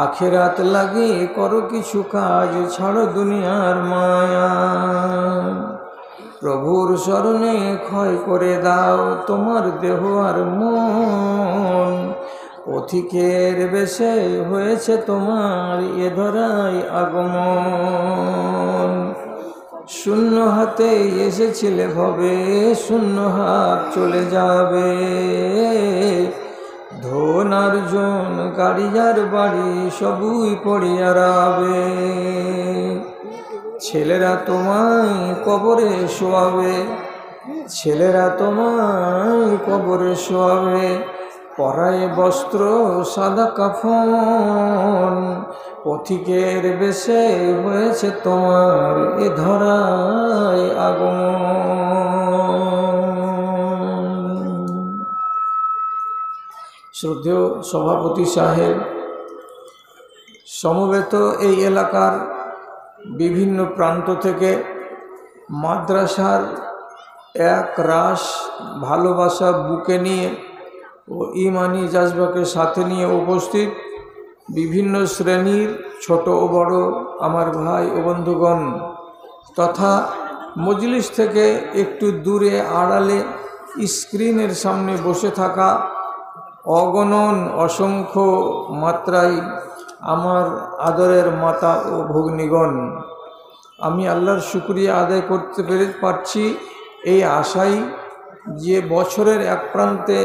আখিরাত লাগি করো কিছু কাজ, ছাড়ো দুনিয়ার মায়া। প্রভুর শরণে ক্ষয় করে দাও তোমার দেহ আর মন, পথিকের বেশে হয়েছে তোমার এ ধরায় আগমন। শূন্য হাতে এসেছিলে ভবে, শূন্য হাত চলে যাবে। ধন অর্জন গাড়ি আর বাড়ি সবই পড়িয়া রাবে। ছেলেরা তোমায় কবরে শোয়াবে, ছেলেরা তোমায় কবরে শোয়াবে। পরায় বস্ত্র সাদা কাফন, পথিকের বেশে হয়েছে তোমার এ ধরায় আগমন। শ্রদ্ধেয় সভাপতি সাহেব, সমবেত এই এলাকার বিভিন্ন প্রান্ত থেকে মাদ্রাসার এক রাশ ভালোবাসা বুকে নিয়ে ও ইমানি জাজবাকে সাথে নিয়ে উপস্থিত বিভিন্ন শ্রেণীর ছোট ও বড় আমার ভাই ও বন্ধুগণ, তথা মজলিস থেকে একটু দূরে আড়ালে স্ক্রিনের সামনে বসে থাকা অগণন অসংখ্য মাত্রায় আমার আদরের মাতা ও ভগ্নীগণ, আমি আল্লাহর শুকরিয়া আদায় করতে পারছি এই আশাই যে বছরের এক প্রান্তে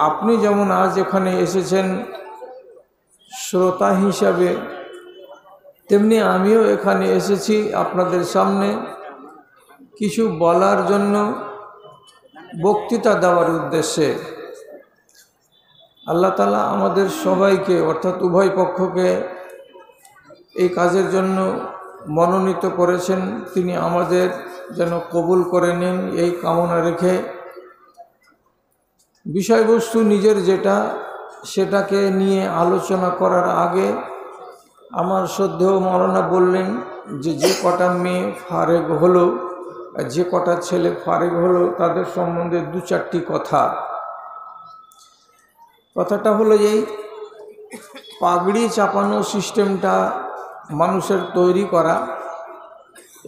আপনি যেমন আজ এখানে এসেছেন শ্রোতা হিসাবে, তেমনি আমিও এখানে এসেছি আপনাদের সামনে কিছু বলার জন্য, বক্তৃতা দেওয়ার উদ্দেশ্যে। আল্লাহ তাআলা আমাদের সবাইকে অর্থাৎ উভয় পক্ষকে এই কাজের জন্য মনোনীত করেছেন, তিনি আমাদের যেন কবুল করে নেন এই কামনা রেখে বিষয়বস্তু নিজের যেটা সেটাকে নিয়ে আলোচনা করার আগে আমার শ্রদ্ধেয় মাওলানা বললেন যে কটা মেয়ে ফারেগ হলো, যে কটা ছেলে ফারেগ হলো তাদের সম্বন্ধে দু চারটি কথাটা হলো এই পাগড়ি চাপানো সিস্টেমটা মানুষের তৈরি করা,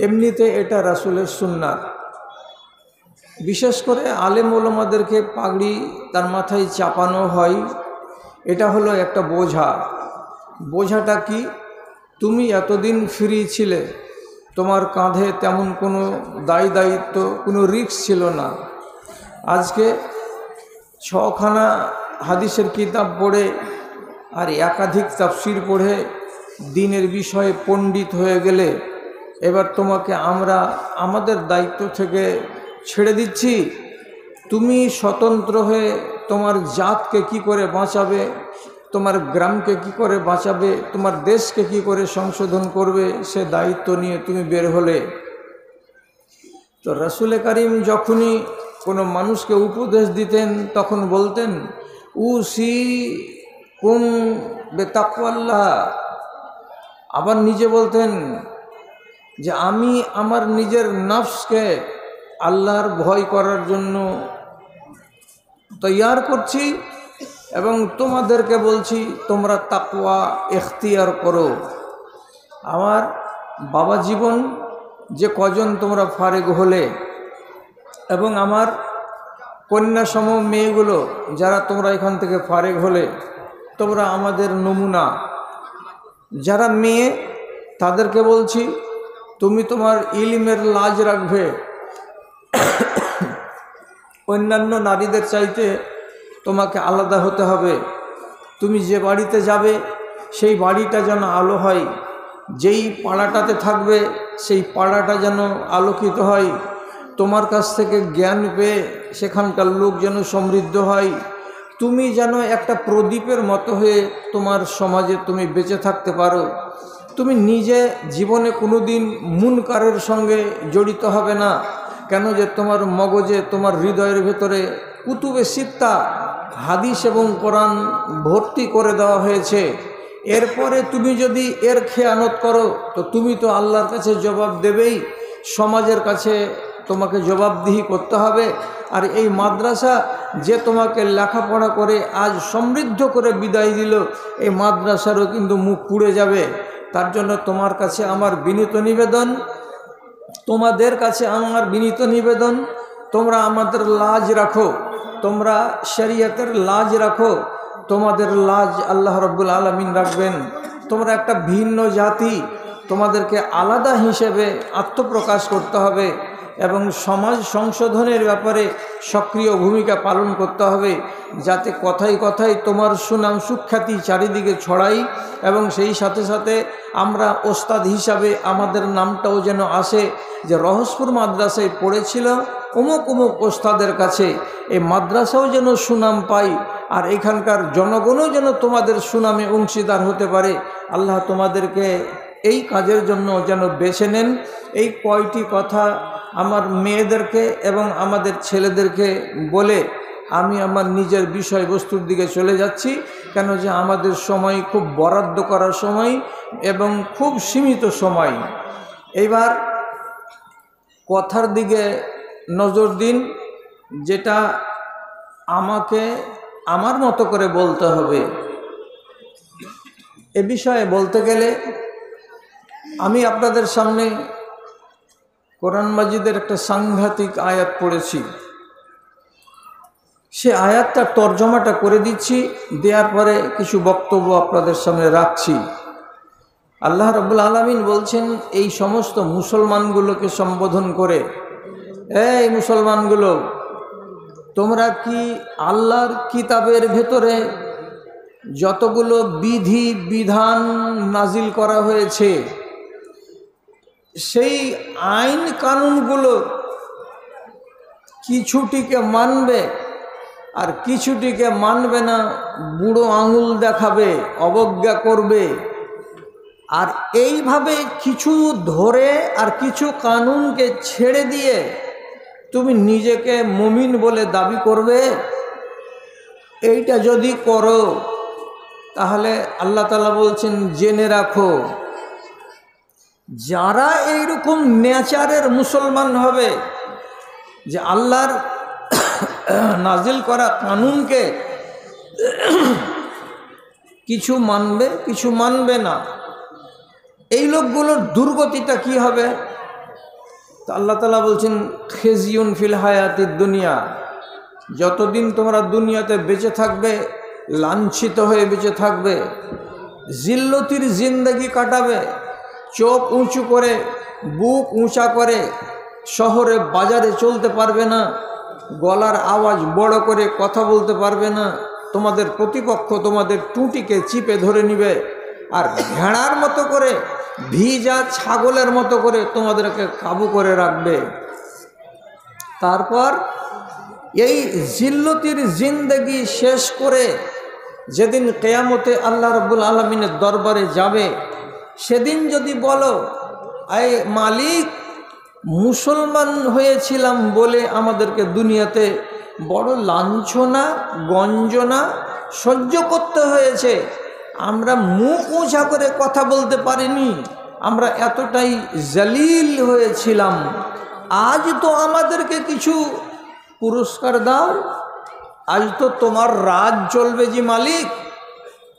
এমনিতে এটা রাসূলের সুন্নাত। বিশেষ করে আলেম ওলামাদেরকে পাগড়ি তার মাথায় চাপানো হয়, এটা হলো একটা বোঝা। বোঝাটা কি? তুমি এতদিন ফ্রি ছিলে, তোমার কাঁধে তেমন কোনো দায়িত্ব কোনো রিস্ক ছিল না। আজকে 6খানা হাদিসের কিতাব পড়ে আর একাধিক তাফসির পড়ে দিনের বিষয়ে পণ্ডিত হয়ে গেলে এবার তোমাকে আমরা আমাদের দায়িত্ব থেকে ছেড়ে দিচ্ছি। তুমি স্বতন্ত্র হয়ে তোমার জাতকে কি করে বাঁচাবে, তোমার গ্রামকে কি করে বাঁচাবে, তোমার দেশকে কি করে সংশোধন করবে, সে দায়িত্ব নিয়ে তুমি বের হলে। তো রাসূল করিম যখনই কোনো মানুষকে উপদেশ দিতেন তখন বলতেন উসিকুম বিতাকওয়াল্লাহ। আবার নিজে বলতেন যে আমি আমার নিজের নফসকে আল্লাহর ভয় করার জন্য তৈয়ার করছি এবং তোমাদেরকে বলছি তোমরা তাকওয়া ইখতিয়ার করো। আমার বাবা জীবন যে কজন তোমরা ফারেগ হলে এবং আমার কন্যা সম মেয়েগুলো যারা তোমরা এখান থেকে ফারেগ হলে, তোমরা আমাদের নমুনা। যারা মেয়ে তাদেরকে বলছি তুমি তোমার ইলমের লাজ রাখবে, অন্যান্য নারীদের চাইতে তোমাকে আলাদা হতে হবে। তুমি যে বাড়িতে যাবে সেই বাড়িটা যেন আলো হয়, যেই পাড়াটাতে থাকবে সেই পাড়াটা যেন আলোকিত হয়, তোমার কাছ থেকে জ্ঞান পেয়ে সেখানকার লোক যেন সমৃদ্ধ হয়, তুমি যেন একটা প্রদীপের মতো হয়ে তোমার সমাজে তুমি বেঁচে থাকতে পারো। তুমি নিজে জীবনে কোনো দিন মুনকারের সঙ্গে জড়িত হবে না, কেন যে তোমার মগজে তোমার হৃদয়ের ভেতরে কুতুবে সিত্তা হাদিস এবং কোরআন ভর্তি করে দেওয়া হয়েছে। এরপরে তুমি যদি এর খেয়ানত করো তো তুমি তো আল্লাহর কাছে জবাব দেবেই, সমাজের কাছে তোমাকে জবাবদিহি করতে হবে। আর এই মাদ্রাসা যে তোমাকে লেখাপড়া করে আজ সমৃদ্ধ করে বিদায় দিল, এই মাদ্রাসারও কিন্তু মুখ পুড়ে যাবে। তার জন্য তোমার কাছে আমার বিনীত নিবেদন, তোমাদের কাছে আমার বিনীত নিবেদন, তোমরা আমাদের লাজ রাখো, তোমরা শরীয়তের লাজ রাখো। তোমাদের লাজ আল্লাহ রাব্বুল আলামিন রাখবেন। তোমরা একটা ভিন্ন জাতি, তোমাদেরকে আলাদা হিসেবে আত্মপ্রকাশ করতে হবে এবং সমাজ সংশোধনের ব্যাপারে সক্রিয় ভূমিকা পালন করতে হবে, যাতে কথায় কথায় তোমার সুনাম সুখ্যাতি চারিদিকে ছড়াই এবং সেই সাথে সাথে আমরা ওস্তাদ হিসাবে আমাদের নামটাও যেন আসে যে রহসপুর মাদ্রাসায় পড়েছিল অমুক অমুক ওস্তাদের কাছে। এই মাদ্রাসাও যেন সুনাম পাই আর এখানকার জনগণও যেন তোমাদের সুনামে অংশীদার হতে পারে। আল্লাহ তোমাদেরকে এই কাজের জন্য যেন বেছে নেন। এই কয়টি কথা আমার মেয়েদেরকে এবং আমাদের ছেলেদেরকে বলে আমি আমার নিজের বিষয়বস্তুর দিকে চলে যাচ্ছি, কেন যে আমাদের সময় খুব বরাদ্দ করার সময় এবং খুব সীমিত সময়। এইবার কথার দিকে নজর দিন, যেটা আমাকে আমার মতো করে বলতে হবে। এ বিষয়ে বলতে গেলে আমি আপনাদের সামনে কোরআন মাজিদের একটা সাংঘাতিক আয়াত পড়েছি, সে আয়াতটার তর্জমাটা করে দিচ্ছি, দেওয়ার পরে কিছু বক্তব্য আপনাদের সামনে রাখছি। আল্লাহ রাব্বুল আলামিন বলছেন এই সমস্ত মুসলমানগুলোকে সম্বোধন করে, এই মুসলমানগুলো, তোমরা কি আল্লাহর কিতাবের ভেতরে যতগুলো বিধি বিধান নাজিল করা হয়েছে সেই আইন কানুনগুলো কিছুটিকে মানবে আর কিছুটিকে মানবে না, বুড়ো আঙুল দেখাবে, অবজ্ঞা করবে, আর এইভাবে কিছু ধরে আর কিছু কানুনকে ছেড়ে দিয়ে তুমি নিজেকে মুমিন বলে দাবি করবে? এইটা যদি করো তাহলে আল্লাহ তাআলা বলছেন জেনে রাখো, যারা এইরকম নেচারের মুসলমান হবে যে আল্লাহর নাজিল করা কানুনকে কিছু মানবে কিছু মানবে না, এই লোকগুলোর দুর্গতিটা কি হবে? তো আল্লাহ তাআলা বলছেন খেজিউন ফিল হায়াতিদ দুনিয়া, যতদিন তোমরা দুনিয়াতে বেঁচে থাকবে লাঞ্ছিত হয়ে বেঁচে থাকবে, জিল্লতির জিন্দেগি কাটাবে, চোখ উঁচু করে বুক উঁচা করে শহরে বাজারে চলতে পারবে না, গলার আওয়াজ বড় করে কথা বলতে পারবে না, তোমাদের প্রতিপক্ষ তোমাদের টুঁটিকে চিপে ধরে নিবে আর ভেড়ার মতো করে ভিজা ছাগলের মতো করে তোমাদেরকে কাবু করে রাখবে। তারপর এই জিল্লতির জিন্দেগি শেষ করে যেদিন কিয়ামতে আল্লাহ রাব্বুল আলামিনের দরবারে যাবে, সেদিন যদি বলো আয় মালিক, মুসলমান হয়েছিলাম বলে আমাদেরকে দুনিয়াতে বড় লাঞ্ছনা গঞ্জনা সহ্য করতে হয়েছে, আমরা মুখ উঁচা করে কথা বলতে পারিনি, আমরা এতটাই জলিল হয়েছিলাম, আজ তো আমাদেরকে কিছু পুরস্কার দাও, আজ তো তোমার রাজ চলবে জি মালিক।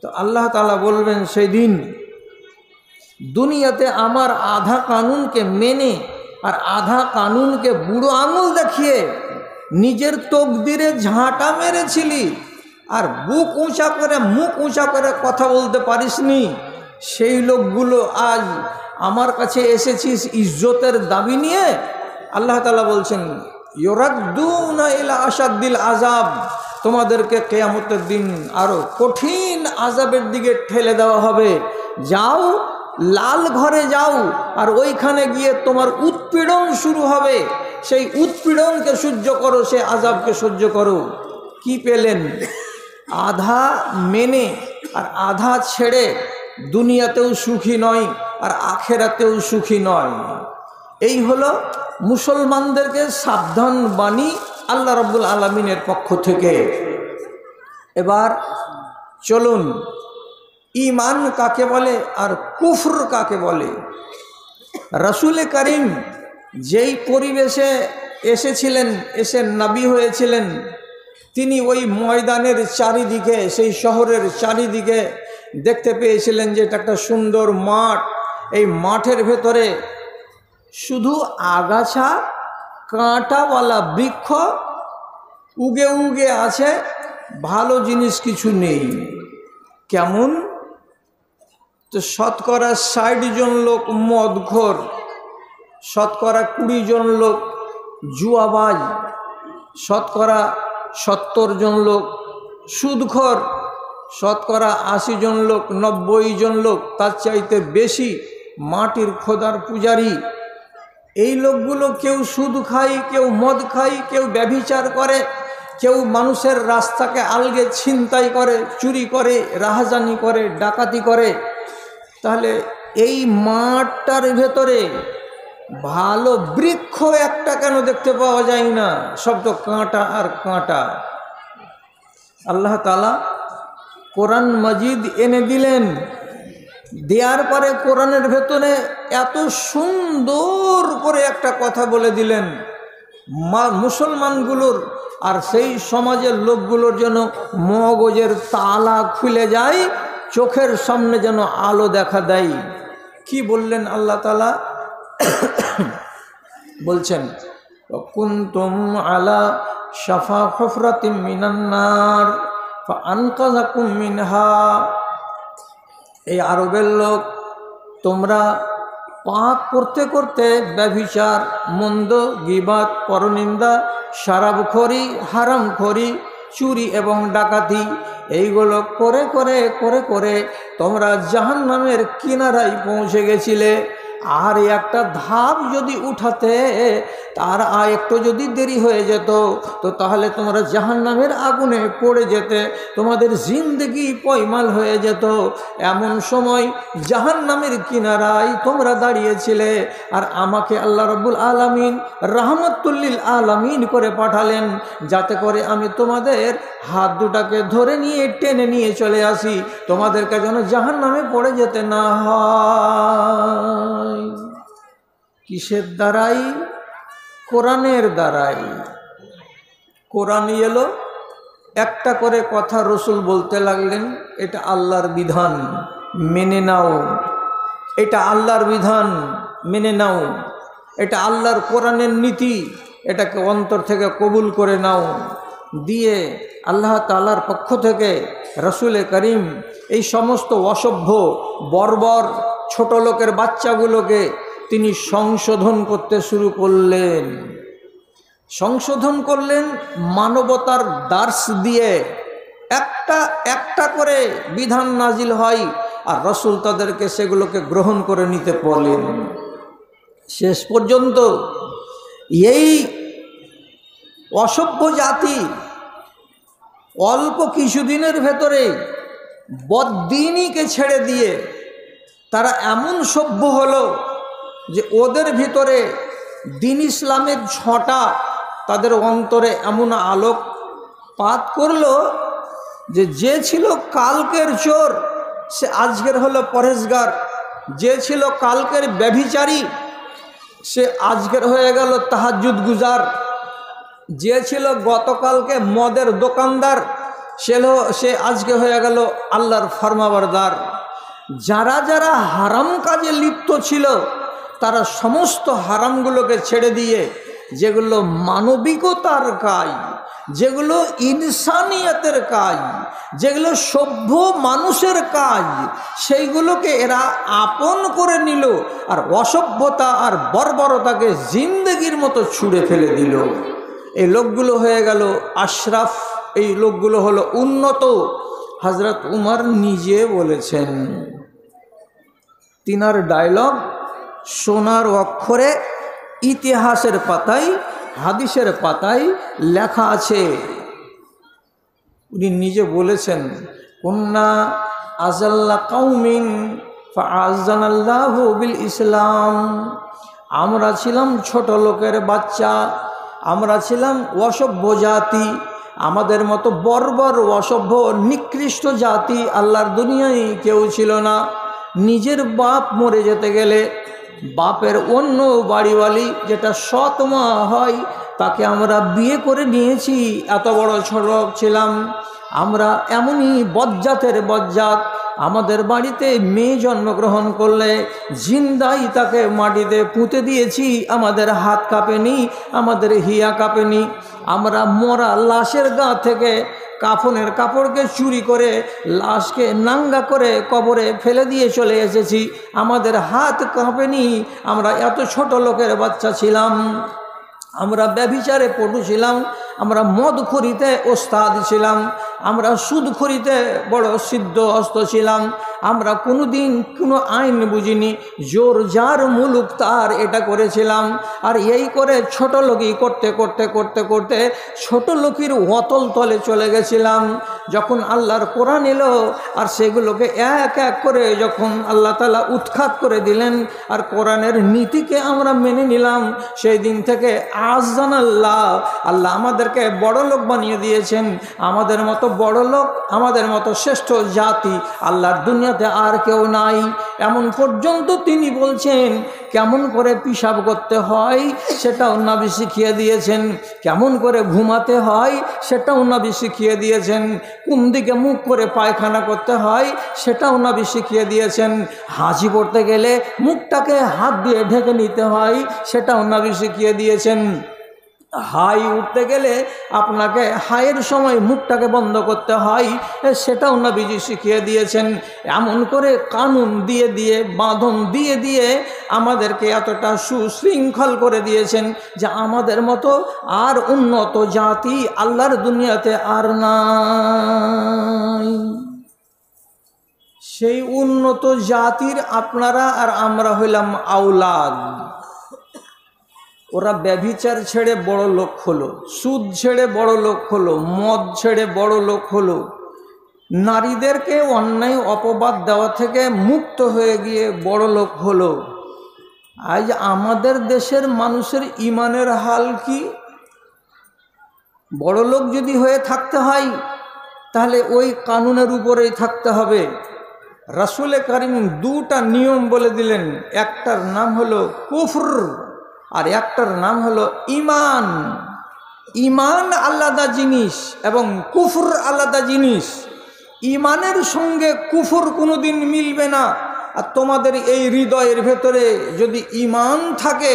তো আল্লাহ তাআলা বলবেন সেদিন দুনিয়াতে আমার আধা কানুনকে মেনে আর আধা কানুনকে বুড়ো আঙুল দেখিয়ে নিজের তকদিরে ঝাঁটা মেরেছিলি আর বুক উঁচা করে মুখ উঁচা করে কথা বলতে পারিসনি, সেই লোকগুলো আজ আমার কাছে এসেছিস ইজ্জতের দাবি নিয়ে। আল্লাহ তাআলা বলছেন ইউরাদ্দুনা ইলা আশাদ্দিল আযাব, তোমাদেরকে কিয়ামতের দিন আরো কঠিন আযাবের দিকে ঠেলে দেওয়া হবে। যাও লাল ঘরে যাও আর ওইখানে গিয়ে তোমার উৎপীড়ন শুরু হবে, সেই উৎপীড়নকে সহ্য করো, সেই আযাবকে সহ্য করো। কি পেলেন? আধা মেনে আর আধা ছেড়ে দুনিয়াতেও সুখী নয় আর আখেরাতেও সুখী নয়। এই হলো মুসলমানদেরকে সাবধান বাণী আল্লাহ রাব্বুল আলামিনের পক্ষ থেকে। এবার চলুন ঈমান কাকে বলে আর কুফর কাকে বলে। রাসূল করিম যেই পরিবেশে এসেছিলেন, এসে নবী হয়েছিলেন, তিনি ওই ময়দানের চারিদিকে, সেই শহরের চারিদিকে দেখতে পেয়েছিলেন যে এটা একটা সুন্দর মাঠ। এই মাঠের ভেতরে শুধু আগাছা, কাঁটাওয়ালা বৃক্ষ উগে উগে আছে, ভালো জিনিস কিছু নেই। কেমন? তো শতকরা ৬০ জন লোক মদখোর, শতকরা ২০ জন লোক জুয়াবাজ, শতকরা ৭০ জন লোক সুদখোর, শতকরা ৮০ জন লোক, ৯০ জন লোক, তার চাইতে বেশি মাটির খোদার পূজারী। এই লোকগুলো কেউ সুদ খায়, কেউ মদ খায়, কেউ ব্যভিচার করে, কেউ মানুষের রাস্তাকে আলগে ছিনতাই করে, চুরি করে, রাহাজানি করে, ডাকাতি করে। তাহলে এই মাঠটার ভেতরে ভালো বৃক্ষ একটা কেন দেখতে পাওয়া যায় না? সব তো কাঁটা আর কাঁটা। আল্লাহ তাআলা কোরআন মাজিদ এনে দিলেন, দেওয়ার পরে কোরআনের ভেতরে এত সুন্দর করে একটা কথা বলে দিলেন মুসলমানগুলোর আর সেই সমাজের লোকগুলোর যেন মগজের তালা খুলে যায়, চোখের সামনে যেন আলো দেখা দেয়। কি বললেন আল্লাহ তাআলা? বলছেন, কুনতুম আলা শাফা হুফরাতিম মিনান নার ফাআনকাযাকুম মিনহা। এই আরবের লোক, তোমরা পাপ করতে করতে ব্যভিচার, মন্দ, গীবাত, পরনিন্দা, শরাবখোরি, হারামখোরি, চুরি এবং ডাকাতি, এইগুলো করে করে করে করে তোমরা জাহান্নামের কিনারায় পৌঁছে গেছিলে। আর একটা ধাপ যদি উঠাতে, তার একটু যদি দেরি হয়ে যেত, তো তাহলে তোমরা জাহান্নামের আগুনে পড়ে যেতে, তোমাদের জিন্দগি পয়মাল হয়ে যেত। এমন সময় জাহান্নামের কিনারায় তোমরা দাঁড়িয়েছিলে, আর আমাকে আল্লাহ রাব্বুল আলামিন রাহমাতুল লিল আলামিন করে পাঠালেন, যাতে করে আমি তোমাদের হাত দুটাকে ধরে নিয়ে টেনে নিয়ে চলে আসি, তোমাদেরকে যেন জাহান্নামে পড়ে যেতে না হয়। কিসের দ্বারাই? কোরআনের দ্বারাই। কোরআন এলো, একটা করে কথা রসুল বলতে লাগলেন, এটা আল্লাহর বিধান, মেনে নাও। এটা আল্লাহর বিধান, মেনে নাও। এটা আল্লাহর কোরআনের নীতি, এটাকে অন্তর থেকে কবুল করে নাও। দিয়ে আল্লাহ তাআলার পক্ষ থেকে রসুলে করিম এই সমস্ত অসভ্য, বর্বর, ছোট লোকের বাচ্চাগুলোকে তিনি সংশোধন করতে শুরু করলেন। সংশোধন করলেন মানবতার দার্স দিয়ে। একটা একটা করে বিধান নাজিল হয়, আর রসুল তাদেরকে সেগুলোকে গ্রহণ করে নিতে বলেন। শেষ পর্যন্ত এই অসভ্য জাতি অল্প কিছুদিনের ভেতরে বদ্দিনীকে ছেড়ে দিয়ে তারা এমন সভ্য হলো যে ওদের ভিতরে দ্বীন ইসলামের ঝটা তাদের অন্তরে এমন আলোকপাত করলো যে ছিল কালকের চোর, সে আজকের হলো পরহেজগার। যে ছিল কালকের ব্যভিচারী, সে আজকের হয়ে গেল তাহাজ্জুদ গুজার। যে ছিল গতকালকে মদের দোকানদার, সে আজকে হয়ে গেল আল্লাহর ফরমাবরদার। যারা যারা হারাম কাজে লিপ্ত ছিল, তারা সমস্ত হারামগুলোকে ছেড়ে দিয়ে যেগুলো মানবিকতার কাজ, যেগুলো ইনসানিয়তের কাজ, যেগুলো সভ্য মানুষের কাজ, সেইগুলোকে এরা আপন করে নিল, আর অসভ্যতা আর বর্বরতাকে জিন্দগির মতো ছুঁড়ে ফেলে দিল। এই লোকগুলো হয়ে গেল আশরাফ, এই লোকগুলো হলো উন্নত। হযরত উমর নিজে বলেছেন, তিনার ডায়লগ সোনার অক্ষরে ইতিহাসের পাতায়, হাদিসের পাতায় লেখা আছে। উনি নিজে বলেছেন, কুন্না আযাল্লা কওমিন ফাআযানাল্লাহু বিল ইসলাম। আমরা ছিলাম ছোট লোকের বাচ্চা, আমরা ছিলাম অসভ্য জাতি। আমাদের মতো বর্বর, অসভ্য, নিকৃষ্ট জাতি আল্লাহর দুনিয়ায় কেউ ছিল না। নিজের বাপ মরে যেতে গেলে বাপের অন্য বাড়িওয়ালি যেটা সৎ মা হয় তাকে আমরা বিয়ে করে নিয়েছি। এত বড় ছোট ছিলাম আমরা, এমনই বজ্জাতের বজ্জাত। আমাদের বাড়িতে মেয়ে জন্মগ্রহণ করলে জিন্দাই তাকে মাটিতে পুঁতে দিয়েছি, আমাদের হাত কাঁপেনি, আমাদের হিয়া কাঁপেনি। আমরা মরা লাশের গা থেকে কাফনের কাপড়কে চুরি করে লাশকে নাঙ্গা করে কবরে ফেলে দিয়ে চলে এসেছি, আমাদের হাত কাঁপেনি। আমরা এত ছোট লোকের বাচ্চা ছিলাম, আমরা ব্যভিচারে পটু ছিলাম, আমরা মদখুরিতে ওস্তাদ ছিলাম, আমরা সুদখুরিতে বড় সিদ্ধ হস্ত ছিলাম। আমরা কোনোদিন কোনো আইন বুঝিনি, জোর যার মুলুক তার এটা করেছিলাম। আর এই করে ছোট লোকই করতে করতে করতে করতে ছোট লোকের অতল তলে চলে গেছিলাম। যখন আল্লাহর কোরআন এলো আর সেগুলোকে এক এক করে যখন আল্লাহ তাআলা উৎখাত করে দিলেন আর কোরআনের নীতিকে আমরা মেনে নিলাম, সেই দিন থেকে আযান আল্লাহ, আল্লাহ আমাদেরকে বড় লোক বানিয়ে দিয়েছেন। আমাদের মতো বড় লোক, আমাদের মতো শ্রেষ্ঠ জাতি আল্লাহর দুনিয়াতে আর কেউ নাই। এমন পর্যন্ত তিনি বলছেন কেমন করে পিশাব করতে হয় সেটাও নবী শিখিয়ে দিয়েছেন, কেমন করে ঘুমাতে হয় সেটাও নবী শিখিয়ে দিয়েছেন, কোন দিকে মুখ করে পায়খানা করতে হয় সেটাও নবী শিখিয়ে দিয়েছেন, হাঁচি পড়তে গেলে মুখটাকে হাত দিয়ে ঢেকে নিতে হয় সেটাও নবী শিখিয়ে দিয়েছেন, হাই উঠতে গেলে আপনাকে হাইয়ের সময় মুখটাকে বন্ধ করতে হয় সেটাও নবীজি শিখিয়ে দিয়েছেন। এমন করে কানুন দিয়ে দিয়ে বাঁধন দিয়ে দিয়ে আমাদেরকে এতটা সুশৃঙ্খল করে দিয়েছেন যে আমাদের মতো আর উন্নত জাতি আল্লাহর দুনিয়াতে আর নাই। সেই উন্নত জাতির আপনারা আর আমরা হইলাম আওলাদ। ওরা ব্যভিচার ছেড়ে বড় লোক হলো, সুদ ছেড়ে বড় লোক হলো, মদ ছেড়ে বড় লোক হলো, নারীদেরকে অন্যায় অপবাদ দেওয়া থেকে মুক্ত হয়ে গিয়ে বড় লোক হলো। আজ আমাদের দেশের মানুষের ইমানের হাল কি? বড় লোক যদি হয়ে থাকতে হয় তাহলে ওই কানুনের উপরেই থাকতে হবে। রাসূল কারীম দুটা নিয়ম বলে দিলেন, একটার নাম হলো কুফর আর একটার নাম হলো ইমান। ইমান আলাদা জিনিস এবং কুফর আলাদা জিনিস। ইমানের সঙ্গে কুফর কোনোদিন মিলবে না। আর তোমাদের এই হৃদয়ের ভেতরে যদি ইমান থাকে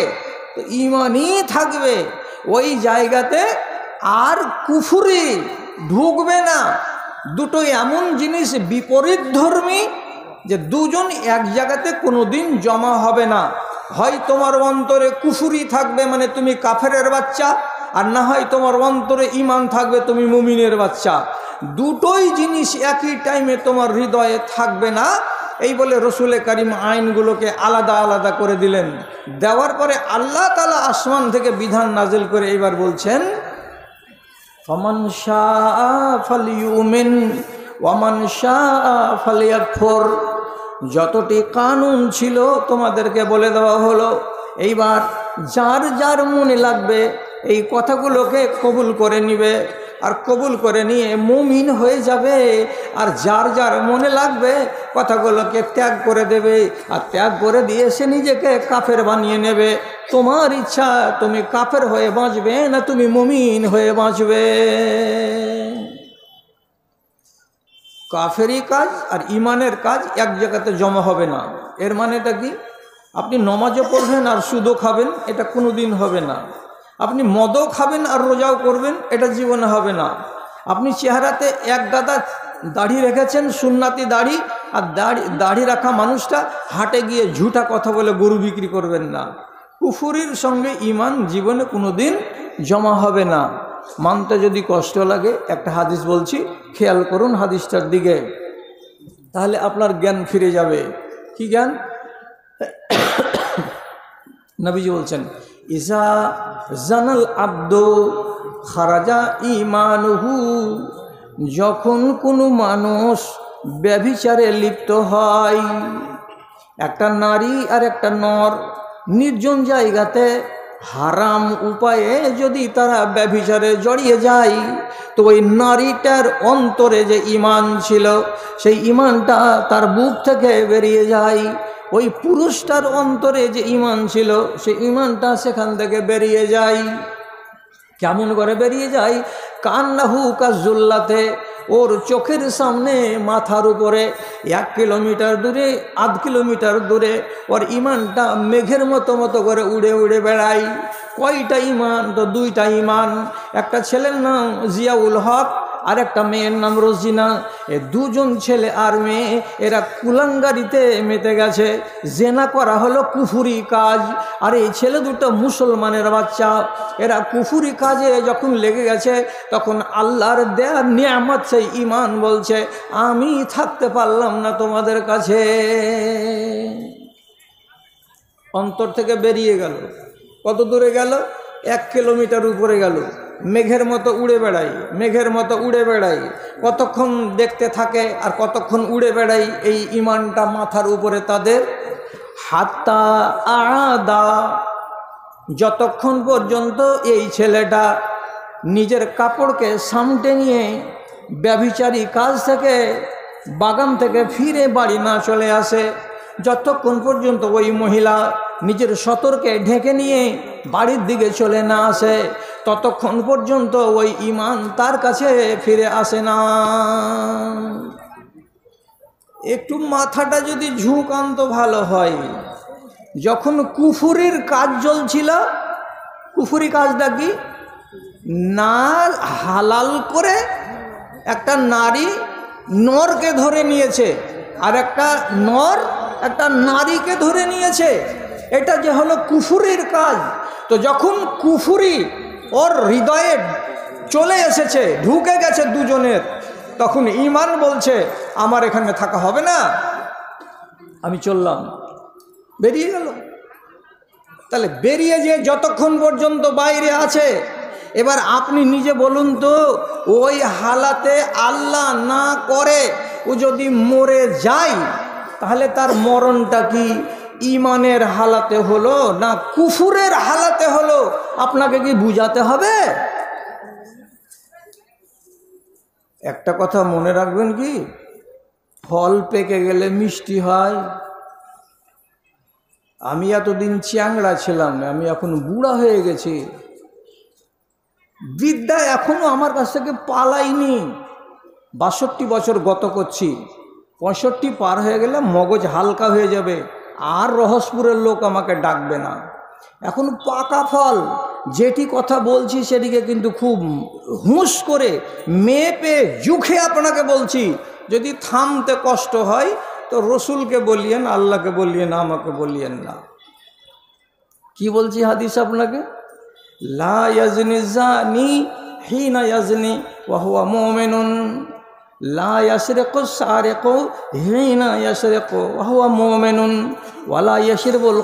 তো ইমানই থাকবে, ওই জায়গাতে আর কুফরি ঢুকবে না। দুটো এমন জিনিস বিপরীত ধর্মী যে দুজন এক জায়গাতে কোনোদিন জমা হবে না। হয় তোমার অন্তরে কুফরি থাকবে মানে তুমি কাফেরের বাচ্চা, আর না হয় তোমার অন্তরে ইমান থাকবে তুমি মুমিনের বাচ্চা। দুটোই জিনিস একই টাইমে তোমার হৃদয়ে থাকবে না। এই বলে রাসূল কারীম আইনগুলোকে আলাদা আলাদা করে দিলেন। দেওয়ার পরে আল্লাহ তাআলা আসমান থেকে বিধান নাজিল করে এইবার বলছেন, ফামান শাআ ফালইউমিন ওয়া মান শাআ ফালইয়াকফুর। যতটি কানুন ছিল তোমাদেরকে বলে দেওয়া হলো, এইবার যার যার মনে লাগবে এই কথাগুলোকে কবুল করে নিবে আর কবুল করে নিয়ে মুমিন হয়ে যাবে। আর যার যার মনে লাগবে কথাগুলোকে ত্যাগ করে দেবে আর ত্যাগ করে দিয়ে সে নিজেকে কাফের বানিয়ে নেবে। তোমার ইচ্ছা তুমি কাফের হয়ে বাঁচবে না তুমি মুমিন হয়ে বাঁচবে। কাফেরি কাজ আর ইমানের কাজ এক জায়গাতে জমা হবে না। এর মানেটা কি? আপনি নমাজও পড়বেন আর সুদও খাবেন, এটা কোনো দিন হবে না। আপনি মদও খাবেন আর রোজাও করবেন, এটা জীবনে হবে না। আপনি চেহারাতে এক গাদা দাড়ি রেখেছেন, সুন্নাতি দাড়ি, আর দাড়ি রাখা মানুষটা হাটে গিয়ে ঝুটা কথা বলে গরু বিক্রি করবেন না। কুফরির সঙ্গে ইমান জীবনে কোনো দিন জমা হবে না। মানতে যদি কষ্ট লাগে একটা হাদিস বলছি, খেয়াল করুন হাদিসটার দিকে, তাহলে আপনার জ্ঞান ফিরে যাবে। কি জ্ঞান? নবীজি বলছেন, ইজা জানাল আব্দু খারাজা ইমানুহু। যখন কোনো মানুষ ব্যভিচারে লিপ্ত হয়, একটা নারী আর একটা নর নির্জন জায়গাতে হারাম উপায়ে যদি তারা ব্যভিচারে জড়িয়ে যায়, তো ওই নারীটার অন্তরে যে ইমান ছিল সেই ইমানটা তার বুক থেকে বেরিয়ে যায়। ওই পুরুষটার অন্তরে যে ঈমান ছিল সেই ঈমানটা সেখান থেকে বেরিয়ে যায়। কেমন করে বেরিয়ে যায়? কান্নাহু কাজুল্লাতে, ওর চোখের সামনে মাথার উপরে 1 কিলোমিটার দূরে, 1/2 কিলোমিটার দূরে ওর ঈমানটা মেঘের মতো মতো করে উড়ে উড়ে বেড়ায়। কয়টা ঈমান? তো 2টা ঈমান। একটা ছেলের নাম জিয়াউল হক আর একটা মেয়ের নাম রোজিনা। এ 2জন ছেলে আর মেয়ে এরা কুলাঙ্গারিতে মেতে গেছে। জেনা করা হলো কুফুরি কাজ, আর এই ছেলে দুটো মুসলমানের বাচ্চা, এরা কুফুরি কাজে যখন লেগে গেছে তখন আল্লাহর দেয়া নিয়ামত সেই ঈমান বলছে আমি থাকতে পারলাম না তোমাদের কাছে। অন্তর থেকে বেরিয়ে গেল। কত দূরে গেল? 1 কিলোমিটার উপরে গেল। মেঘের মতো উড়ে বেড়াই, মেঘের মতো উড়ে বেড়াই। কতক্ষণ দেখতে থাকে আর কতক্ষণ উড়ে বেড়াই এই ঈমানটা মাথার উপরে তাদের। হাত্তা আদা, যতক্ষণ পর্যন্ত এই ছেলেটা নিজের কাপড়কে সামটে নিয়ে ব্যভিচারী কাজ থেকে, বাগান থেকে ফিরে বাড়ি না চলে আসে, যতক্ষণ পর্যন্ত ওই মহিলা নিজের সতর্কে ঢেকে নিয়ে বাড়ির দিকে চলে না আসে, ততক্ষণ পর্যন্ত ওই ঈমান তার কাছে ফিরে আসে না। একটু মাথাটা যদি ঝুঁকান তো ভালো হয়। যখন কুফুরির কাজ চলছিল, কুফুরি কাজটা কি? না হালাল করে একটা নারী নরকে ধরে নিয়েছে, আর একটা নর একটা নারীকে ধরে নিয়েছে। এটা যে হলো কুফুরির কাজ। তো যখন কুফুরি ওর হৃদয়ে চলে এসেছে, ঢুকে গেছে 2জনের, তখন ঈমান বলছে আমার এখানে থাকা হবে না, আমি চললাম। বেরিয়ে গেল। তাহলে বেরিয়ে যে যতক্ষণ পর্যন্ত বাইরে আছে, এবার আপনি নিজে বলুন তো, ওই হালাতে আল্লাহ না করে ও যদি মরে যায় তাহলে তার মরণটা কি ঈমানের হালাতে হলো না কুফুরের হালাতে হলো? আপনাকে কি বুঝাতে হবে? একটা কথা মনে রাখবেন, কি ফল পেকে গেলে মিষ্টি হয়। আমি এতদিন চ্যাংড়া ছিলাম, আমি এখন বুড়া হয়ে গেছি, বিদ্যা এখনো আমার কাছ থেকে পালাইনি। 62 বছর গত করছি, 65 পার হয়ে গেলে মগজ হালকা হয়ে যাবে, আর রহস্যপুরের লোক আমাকে ডাকবে না। এখন পাকা ফল, যেটি কথা বলছি সেটিকে কিন্তু খুব হুঁশ করে মেপে জুখে আপনাকে বলছি। যদি থামতে কষ্ট হয় তো রসুলকে বলিয়েন, আল্লাহকে বলিয়েন, আমাকে বলিয়েন না। কি বলছি হাদিস আপনাকে? লা ইয়াজনি জানি হিনা ইয়াজনি ওয়া হুয়া মুমিনুন, লা ইয়াসরিকু সারিকু হিনা ইয়াসরিকু ওয়া হুয়া মুমিনুন, ওয়া লা ইয়াশরিবুল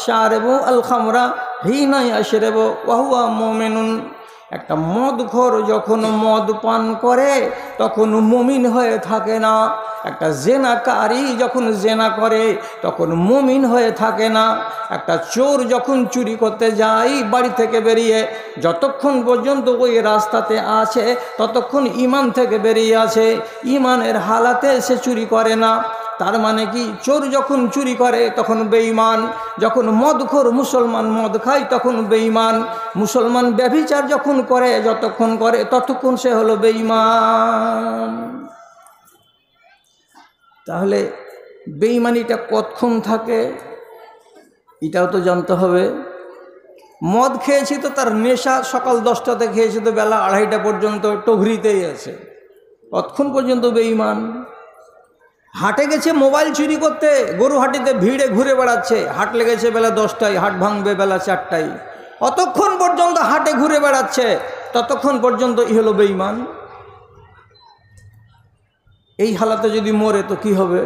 শারিবু আল খামরা হিনা ইয়াশরিবু ওয়া হুয়া মুমিনুন। একটা মদখোর যখন মদ পান করে তখন মুমিন হয়ে থাকে না। একটা জেনাকারী যখন জেনা করে তখন মুমিন হয়ে থাকে না। একটা চোর যখন চুরি করতে যায় বাড়ি থেকে বেরিয়ে, যতক্ষণ পর্যন্ত ওই রাস্তাতে আছে ততক্ষণ ঈমান থেকে বেরিয়ে আছে, ঈমানের হালাতে সে চুরি করে না। তার মানে কি? চোর যখন চুরি করে তখন বেঈমান, যখন মদখোর মুসলমান মদ খায় তখন বেঈমান, মুসলমান ব্যভিচার যখন করে যতক্ষণ করে ততক্ষণ সে হলো বেঈমান। তাহলে বেঈমানিটা কতক্ষণ থাকে এটাও তো জানতে হবে। মদ খেয়েছি তো তার নেশা সকাল 10টাতে খেয়েছি তো বেলা 2:30 পর্যন্ত টঘরিতেই আছে, কতক্ষণ পর্যন্ত বেঈমান। হাটে গেছে মোবাইল চুরি করতে, গরুহাটিতে ভিড়ে ঘুরে বেড়াচ্ছে, হাট লেগেছে বেলা 10টায়, হাট ভাঙবে বেলা 4টায়, অতক্ষণ পর্যন্ত হাটে ঘুরে বেড়াচ্ছে, ততক্ষণ পর্যন্ত ই হলো বেঈমান। এই হালাতে যদি মরে তো কি হবে?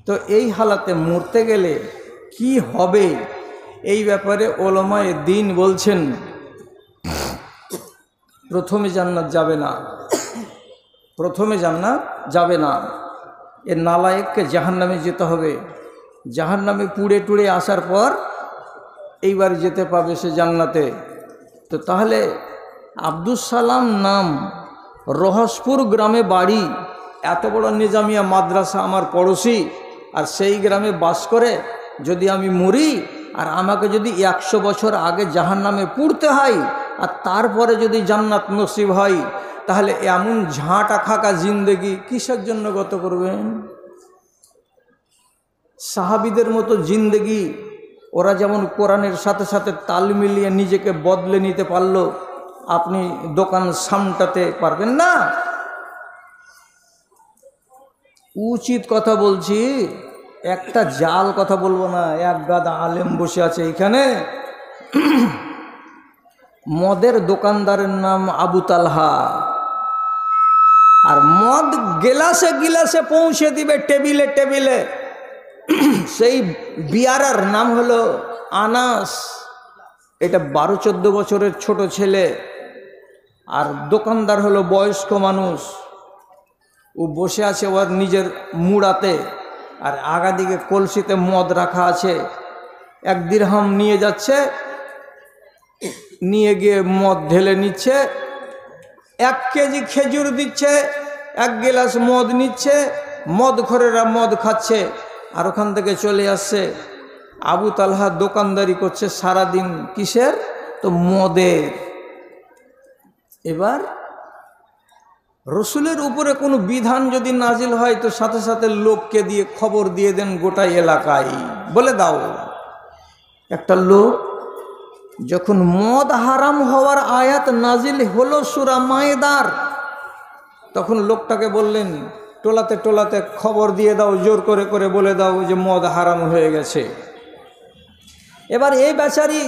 তো এই হালাতে মরতে গেলে কি হবে এই ব্যাপারে ওলামায়ে দ্বীন বলছেন, প্রথমে জান্নাত যাবে না, প্রথমে জান্নাত যাবে না, এ নালায়েককে জাহান্নামে যেতে হবে। জাহান্নামে পুড়ে টুড়ে আসার পর এইবার যেতে পাবে সে জান্নাতে। তো তাহলে আব্দুস সালাম নাম, রহসপুর গ্রামে বাড়ি, এত বড় নিজামিয়া মাদ্রাসা, আমার পড়োশি, আর সেই গ্রামে বাস করে যদি আমি মরি আর আমাকে যদি 100 বছর আগে জাহান্নামে পুড়তে হয় আর তারপরে যদি জান্নাত নসিব হয়, তাহলে এমন ঝাঁটা খাকা জিন্দেগি কিসের জন্য গত করবেন? সাহাবীদের মতো জিন্দেগি, ওরা যেমন কোরআনের সাথে সাথে তাল মিলিয়ে নিজেকে বদলে নিতে পারলো, আপনি দোকান সামটাতে পারবেন না। উচিত কথা বলছি, একটা জাল কথা বলবো না। এক গাদা আলেম বসে আছে এখানে, মদের দোকানদারের নাম আবু তালহা, আর মদ গিলাসে গিলাসে পৌঁছে দিবে টেবিলে টেবিলে। সেই বিয়ারার নাম হলো আনাস। এটা 12-14 বছরের ছোট ছেলে, আর দোকানদার হলো বয়স্ক মানুষ। ও বসে আছে ওর নিজের মুড়াতে, আর আগা দিকে কলসিতে মদ রাখা আছে। 1 দিরহাম নিয়ে যাচ্ছে, নিয়ে গিয়ে মদ ঢেলে নিচ্ছে। 1 কেজি খেজুর দিচ্ছে, 1 গিলাস মদ নিচ্ছে, মদখোরেরা মদ খাচ্ছে, আর ওখান থেকে চলে আসছে। আবু তালহা দোকানদারি করছে সারাদিন, কিসের? তো মদের। এবার রসুলের উপরে কোনো বিধান যদি নাজিল হয় তো সাথে সাথে লোককে দিয়ে খবর দিয়ে দেন গোটা এলাকায়, বলে দাও। একটা লোক যখন মদ হারাম হওয়ার আয়াত নাজিল হলো সূরা মায়েদার, তখন লোকটাকে বললেন টোলাতে টোলাতে খবর দিয়ে দাও, জোর করে করে বলে দাও যে মদ হারাম হয়ে গেছে। এবার এই বেচারি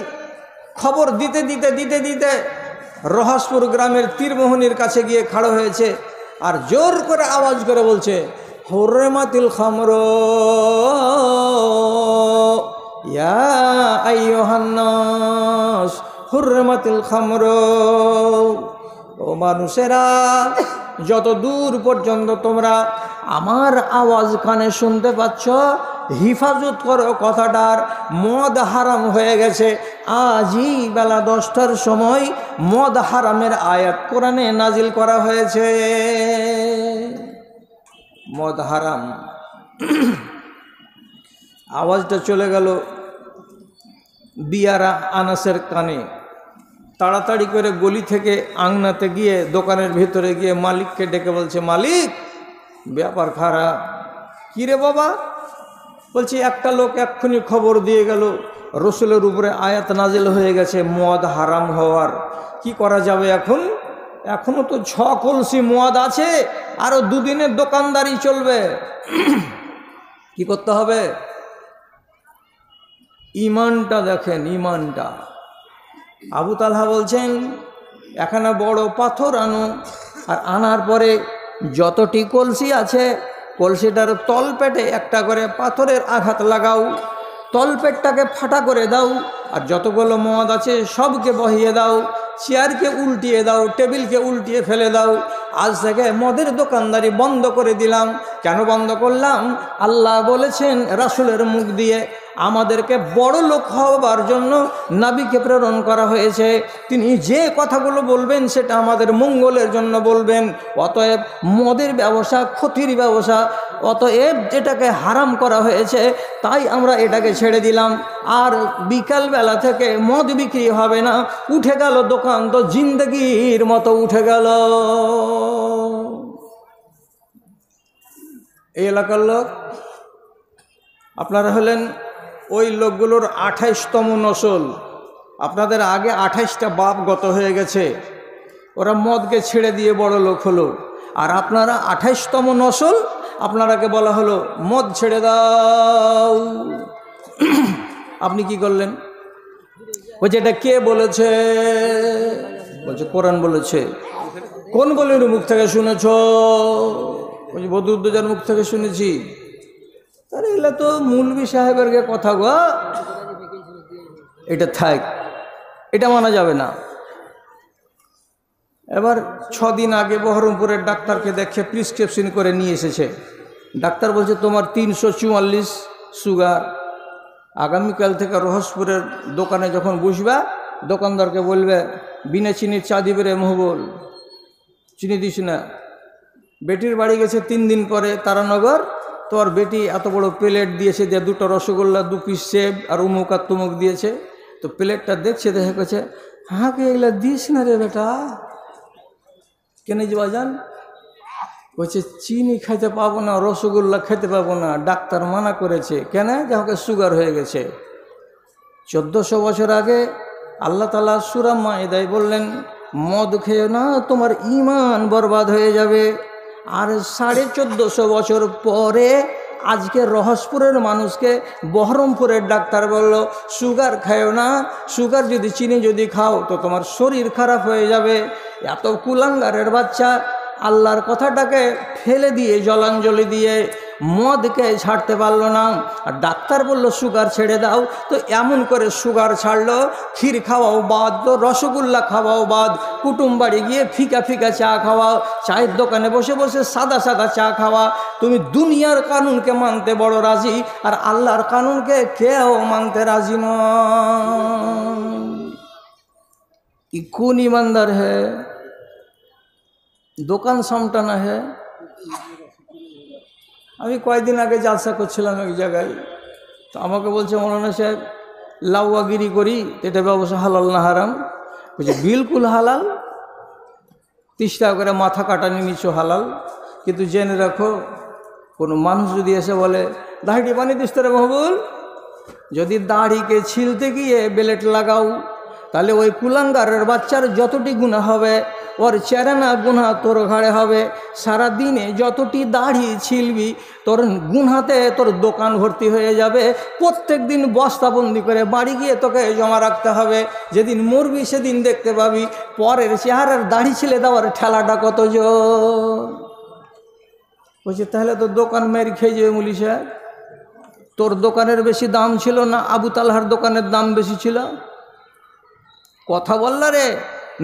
খবর দিতে দিতে দিতে দিতে রহাসপুর গ্রামের তীরমোহনীর কাছে গিয়ে খাড়ো হয়েছে, আর জোর করে আওয়াজ করে বলছে, হুরমাতিল খামর ইয়া আইয়ুহান নাস, হুরমাতিল খামর। ও মানুষেরা, যত দূর পর্যন্ত তোমরা আমার আওয়াজ কানে শুনতে পাচ্ছ, হিফাজত করো কথাটার। মদ হারাম হয়ে গেছে। আজই বেলা 10টার সময় মদ হারামের আয়াত কোরআনে নাজিল করা হয়েছে। মদ হারাম। আওয়াজটা চলে গেল বিয়ারা আনাসের কানে। তাড়াতাড়ি করে গলি থেকে আংনাতে গিয়ে দোকানের ভিতরে গিয়ে মালিককে ডেকে বলছে, মালিক, ব্যাপার খারাপ। কী রে বাবা? বলছি, একটা লোক এক্ষুনি খবর দিয়ে গেল রসুলের উপরে আয়াত নাজিল হয়ে গেছে মদ হারাম হওয়ার। কি করা যাবে এখন? এখনো তো 6 কলসি মদ আছে, আরও 2 দিনের দোকানদারি চলবে। কি করতে হবে? ইমানটা দেখেন, ইমানটা। আবু তালহা বলছেন, এখানে বড় পাথর আনো, আর আনার পরে যতটি কলসি আছে কলসিটার তলপেটে একটা করে পাথরের আঘাত লাগাও, তলপেটটাকে ফাটা করে দাও, আর যতগুলো মদ আছে সবকে বহিয়ে দাও, চেয়ারকে উল্টিয়ে দাও, টেবিলকে উল্টিয়ে ফেলে দাও। আজ থেকে মদের দোকানদারি বন্ধ করে দিলাম। কেন বন্ধ করলাম? আল্লাহ বলেছেন রাসূলের মুখ দিয়ে, আমাদেরকে বড় লোক হওয়ার জন্য নবীকে প্রেরণ করা হয়েছে। তিনি যে কথাগুলো বলবেন সেটা আমাদের মঙ্গলের জন্য বলবেন। অতএব মদের ব্যবসা ক্ষতির ব্যবসা, অতএব যেটাকে হারাম করা হয়েছে তাই আমরা এটাকে ছেড়ে দিলাম। আর বিকালবেলা থেকে মদ বিক্রি হবে না। উঠে গেল দোকান তো জিন্দগির মতো উঠে গেল। এই এলাকার লোক আপনারা হলেন ওই লোকগুলোর 28তম নসল। আপনাদের আগে 28টা বাপ গত হয়ে গেছে, ওরা মদকে ছেড়ে দিয়ে বড় লোক হলো। আর আপনারা 28তম নসল, আপনারাকে বলা হলো মদ ছেড়ে দাও। আপনি কি করলেন? বলছে এটা কে বলেছে? বলছে কোরআন বলেছে। কোন বলির মুখ থেকে শুনেছ? বলছে বদরুদ্দোজার মুখ থেকে শুনেছি। আরে এগুলো তো মৌলভী সাহেবের কথা গো, এটা থাক, এটা মানা যাবে না। এবার 6 দিন আগে বহরমপুরের ডাক্তারকে দেখে প্রিসক্রিপশন করে নিয়ে এসেছে। ডাক্তার বলছে তোমার 344 সুগার। আগামীকাল থেকে রহসপুরের দোকানে যখন বসবা, দোকানদারকে বলবে বিনা চিনির চা দিবে রে মহবুল, চিনি দিস না। বেটির বাড়ি গেছে 3 দিন পরে তারানগর, তোর বেটি এত বড় প্লেট দিয়েছে, দিয়ে দুটো রসগোল্লা, 2 পিস সেব আর উমুক আর তুমুক দিয়েছে। তো প্লেটটা দেখছে, দেখে কেছে, হাঁকে এগুলা দিস না রে বেটা। কেন যাওয়া যান? বলছে চিনি খাইতে পাবো না, রসগোল্লা খেতে পাবো না, ডাক্তার মানা করেছে। কেন? যাকে সুগার হয়ে গেছে। 1400 বছর আগে আল্লাহ তাআলা সূরা মাইদায় বললেন, মদ খেও না, তোমার ঈমান বরবাদ হয়ে যাবে। আর 1450 বছর পরে আজকে রহসপুরের মানুষকে বহরমপুরের ডাক্তার বলল, সুগার খাও না, সুগার যদি চিনি যদি খাও তো তোমার শরীর খারাপ হয়ে যাবে। এত কুলাঙ্গারের বাচ্চা আল্লাহর কথাটাকে ফেলে দিয়ে জলাঞ্জলি দিয়ে মদকে ছাড়তে পারলো না। আর ডাক্তার বলল সুগার ছেড়ে দাও, তো এমন করে সুগার ছাড়লো, ক্ষীর খাওয়াও বাদ, তো রসগোল্লা খাওয়াও বাদ, কুটুম বাড়ি গিয়ে ফিকা ফিকা চা খাওয়াও, চায়ের দোকানে বসে বসে সাদা সাদা চা খাওয়া। তুমি দুনিয়ার কানুনকে মানতে বড় রাজি, আর আল্লাহর কানুনকে কেউ মানতে রাজি নয়। কোন ईमानदार है? দোকান সামটানা है। আমি কয়েকদিন আগে জালসা করছিলাম এক জায়গায়, তো আমাকে বলছে, মৌলানা সাহেব লাউয়াগিরি করি, এটা ব্যবসা হালাল না হারাম? বলছে বিলকুল হালাল, 30 টাকা করে মাথা কাটানি নিচ্ছ হালাল। কিন্তু জেনে রাখো, কোনো মানুষ যদি এসে বলে দাড়িটি বানিয়ে দিস রে মহবুল, যদি দাড়িকে ছিলতে গিয়ে বেলেট লাগাও, তাহলে ওই কুলাঙ্গারের বাচ্চার যতটি গুনাহ হবে, ওর চেরানা গুনাহ তোর ঘাড়ে হবে। সারা দিনে যতটি দাড়ি ছিলবি, তোর গুনাতে তোর দোকান ভর্তি হয়ে যাবে। প্রত্যেক দিন বস্তাবন্দি করে বাড়ি গিয়ে তোকে জমা রাখতে হবে। যেদিন মরবি সেদিন দেখতে পাবি পরের চেহারার দাড়ি ছিলে দেওয়ার ঠেলাটা কত জোর। বলছে তাহলে তো দোকান মেরে খেয়ে যাবে মুলি সাহেব। তোর দোকানের বেশি দাম ছিল না আবু তালহার দোকানের দাম বেশি ছিল? কথা বললা রে,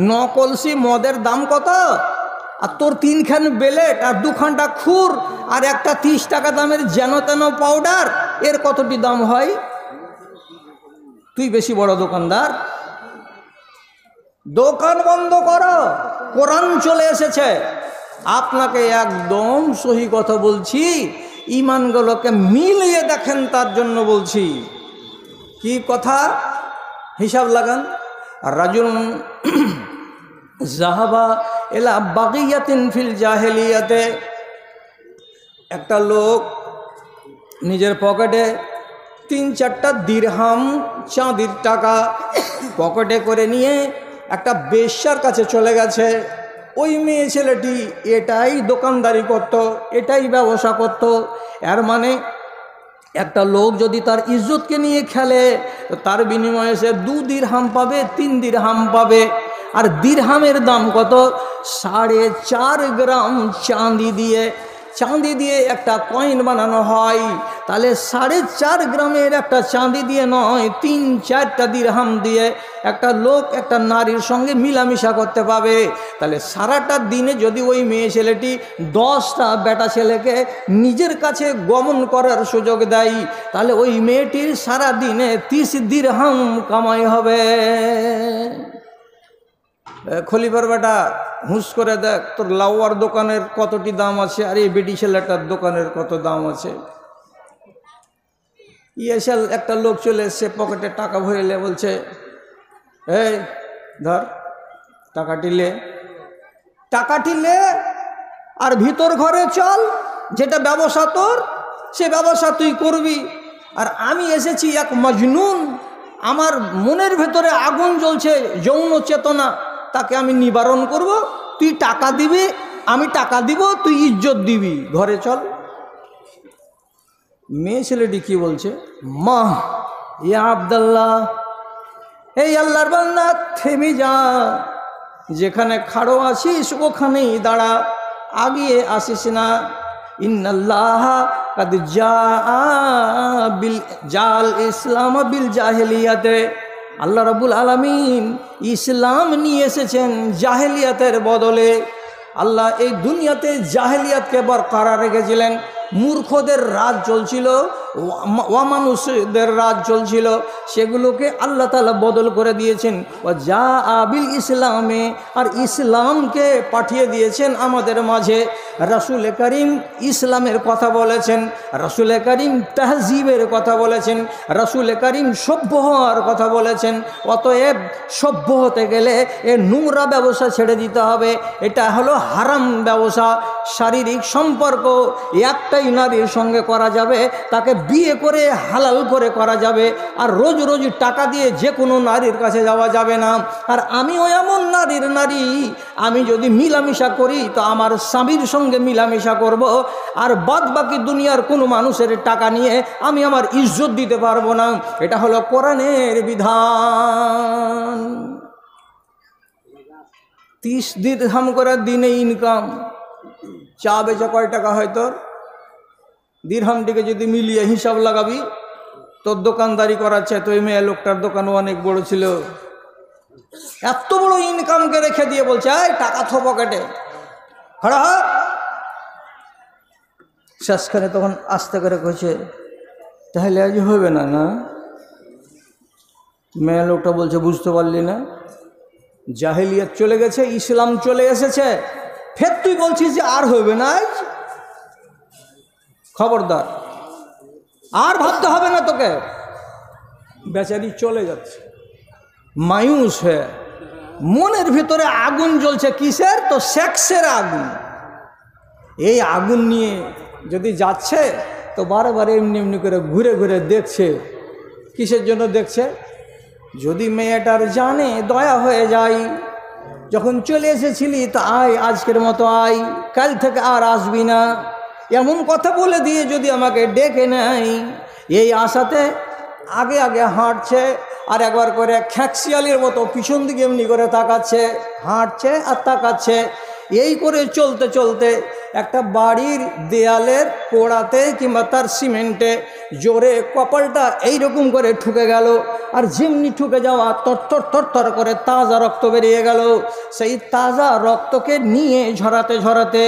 9 কলসি মদের দাম কত? আর তোর 3 খান বেলেট আর 2 খানটা খুর আর একটা 30 টাকা দামের যেন তেন পাউডার, এর কতটি দাম হয়? তুই বেশি বড় দোকানদার। দোকান বন্ধ করো, কোরআন চলে এসেছে। আপনাকে একদম সহি কথা বলছি, ঈমানগুলোকে মিলিয়ে দেখেন, তার জন্য বলছি। কি কথা? হিসাব লাগান। রাজুল জাহাবা এলা বাগিয়াতিন ফিল জাহেলিয়াতে, একটা লোক নিজের পকেটে 3-4টা দিরহাম চাঁদির টাকা পকেটে করে নিয়ে একটা বেশ্যার কাছে চলে গেছে। ওই মেয়ে ছেলেটি এটাই দোকানদারি করত, এটাই ব্যবসা করত। এর মানে একটা লোক যদি তার ইজ্জতকে নিয়ে খেলে, তো তার বিনিময়ে সে 2 দিরহাম পাবে, 3 দিরহাম পাবে। আর দিরহামের দাম কত? 4.5 গ্রাম চাঁদি দিয়ে একটা কয়েন বানানো হয়। তাহলে 4.5 গ্রামের একটা চাঁদি দিয়ে নয়, 3-4টা দিরহাম দিয়ে একটা লোক একটা নারীর সঙ্গে মিলামিশা করতে পাবে। তাহলে সারাটা দিনে যদি ওই মেয়ে ছেলেটি 10টা বেটা ছেলেকে নিজের কাছে গমন করার সুযোগ দেয়, তাহলে ওই মেয়েটির সারা দিনে 30 দিরহাম কামাই হবে। খলিফার বেটা হুঁশ করে দেখ, তোর লাউয়ার দোকানের কতটি দাম আছে, আর এই বেটি ছেলেটার দোকানের কত দাম আছে। ইয়েসাল একটা লোক চলে এসছে, পকেটে টাকা ভরেলে বলছে, এই ধর টাকাটি লে আর ভিতর ঘরে চল, যেটা ব্যবসা তোর সে ব্যবসা তুই করবি। আর আমি এসেছি এক মজনুন, আমার মনের ভেতরে আগুন জ্বলছে, যৌন চেতনা, তাকে আমি নিবারণ করব। তুই টাকা দিবি, আমি টাকা দিব, তুই ইজ্জত দিবি, ঘরে চল। মেয়ে ছেলেটি কি বলছে? মা ইয়া আব্দুল্লাহ, এই আল্লাহর বান্দা থেমে যা, যেখানে খাড়ো আছিস ওখানেই দাঁড়া, আগিয়ে আসিস না। ইন্নাল্লাহ কাদ জাল ইসলাম বিল জাহেলিয়াতে, আল্লাহ রাব্বুল আলামিন ইসলাম নিয়ে এসেছেন জাহেলিয়াতের বদলে। আল্লাহ এই দুনিয়াতে জাহেলিয়াতকে বরকরার রেখেছিলেন। মূর্খদের রাজ চলছিল, অমানুষদের রাজ চলছিল, সেগুলোকে আল্লাহ তাআলা বদল করে দিয়েছেন। ও যা আবিল ইসলামে, আর ইসলামকে পাঠিয়ে দিয়েছেন আমাদের মাঝে। রাসূল করিম ইসলামের কথা বলেছেন, রাসূল করিম তাহজিবের কথা বলেছেন, রাসূল করিম সভ্য হওয়ার কথা বলেছেন। অতএব সভ্য হতে গেলে এ নোংরা ব্যবসা ছেড়ে দিতে হবে। এটা হলো হারাম ব্যবসা। শারীরিক সম্পর্ক একটাই নারীর সঙ্গে করা যাবে, তাকে বিয়ে করে হালাল করে করা যাবে। আর রোজ রোজ টাকা দিয়ে যে কোনো নারীর কাছে যাওয়া যাবে না। আর আমিও এমন নারীর নারী, আমি যদি মিলামিশা করি তো আমার স্বামীর সঙ্গে মিলামিশা করব, আর বাদ বাকি দুনিয়ার কোনো মানুষের টাকা নিয়ে আমি আমার ইজ্জত দিতে পারবো না। এটা হলো কোরআনের বিধান। 30 দিরহাম করে দিনে ইনকাম। চা বেচা কয় টাকা হয় তোর? দিরহামটিকে যদি মিলিয়ে হিসাব লাগাবি, তোর দোকানদারি করাচ্ছে তো এই মেয়ে লোকটার দোকানও অনেক বড় ছিল। এত বড় ইনকামকে রেখে দিয়ে বলছে এই টাকা থো পকেটে, খড়া হ। শেষখানে তখন আস্তে করে কইছে তাহলে আজ হবে না। না, মেয়ে লোকটা বলছে বুঝতে পারলি না, জাহেলিয়াত চলে গেছে, ইসলাম চলে এসেছে, ফের তুই বলছিস যে আর হবে না। আজ খবরদার, আর ভাবতে হবে না তোকে। বেচারি চলে যাচ্ছে মায়ুস হয়ে, মনের ভিতরে আগুন জ্বলছে। কিসের? তো সেক্সের আগুন। এই আগুন নিয়ে যদি যাচ্ছে তো বারে বারে এমনি এমনি করে ঘুরে ঘুরে দেখছে। কিসের জন্য দেখছে? যদি মেয়েটার জানে দয়া হয়ে যায়, যখন চলে এসেছিলি তো আয়, আজকের মতো আয়, কাল থেকে আর আসবি না, এমন কথা বলে দিয়ে যদি আমাকে ডেকে নেয়, এই আশাতে আগে আগে হাঁটছে। আর একবার করে খ্যাকশিয়ালির মতো পিছন দিকে এমনি করে তাকাচ্ছে, হাঁটছে আর তাকাচ্ছে। এই করে চলতে চলতে একটা বাড়ির দেয়ালের কোড়াতে কিংবা তার সিমেন্টে জোরে কপালটা এইরকম করে ঠুকে গেল। আর যেমনি ঠুকে যাওয়া তরতর তরতর করে তাজা রক্ত বেরিয়ে গেল। সেই তাজা রক্তকে নিয়ে ঝরাতে ঝরাতে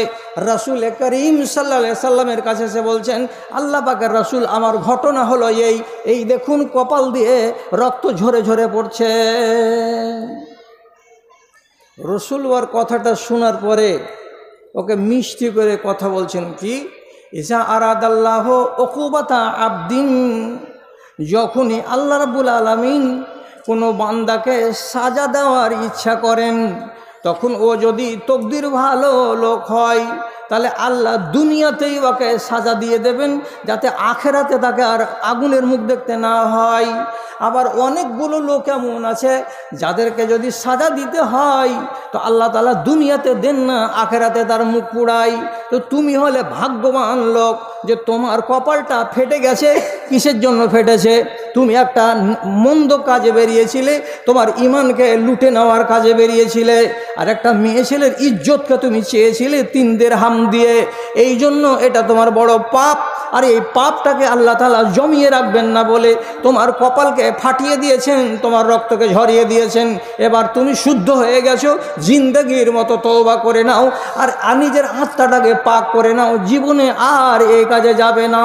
রাসূল করিম সাল্লাল্লাহু আলাইহি সাল্লামের কাছে এসে বলছেন, আল্লাহ পাকের রাসূল, আমার ঘটনা হলো এই দেখুন কপাল দিয়ে রক্ত ঝরে ঝরে পড়ছে। রসুল ওর কথাটা শোনার পরে ওকে মিষ্টি করে কথা বলছেন কি, ইসা আরাদাল্লাহ উকুবাতা আবদিন, যখনই আল্লাহ রাব্বুল আলামিন কোনো বান্দাকে সাজা দেওয়ার ইচ্ছা করেন, তখন ও যদি তকদির ভালো লোক হয় তাহলে আল্লাহ দুনিয়াতেই ওকে সাজা দিয়ে দেবেন, যাতে আখেরাতে তাকে আর আগুনের মুখ দেখতে না হয়। আবার অনেকগুলো লোক এমন আছে যাদেরকে যদি সাজা দিতে হয় তো আল্লাহ তাআলা দুনিয়াতে দেন না, আখেরাতে তার মুখ পুড়ায়। তো তুমি হলে ভাগ্যবান লোক যে তোমার কপালটা ফেটে গেছে। কিসের জন্য ফেটেছে? তুমি একটা মন্দ কাজে বেরিয়েছিলে, তোমার ইমানকে লুটে নেওয়ার কাজে বেরিয়েছিলে, আর একটা মেয়ে ছেলের ইজ্জতকে তুমি চেয়েছিলে 3 দিরহাম দিয়ে। এই জন্য এটা তোমার বড় পাপ। আর এই পাপটাকে আল্লাহ তাআলা জমিয়ে রাখবেন না বলে তোমার কপালকে ফাটিয়ে দিয়েছেন, তোমার রক্তকে ঝরিয়ে দিয়েছেন। এবার তুমি শুদ্ধ হয়ে গেছো, জিন্দেগির মতো তওবা করে নাও, আর নিজের আত্মাটাকে পাক করে নাও, জীবনে আর এই কাজে যাবে না।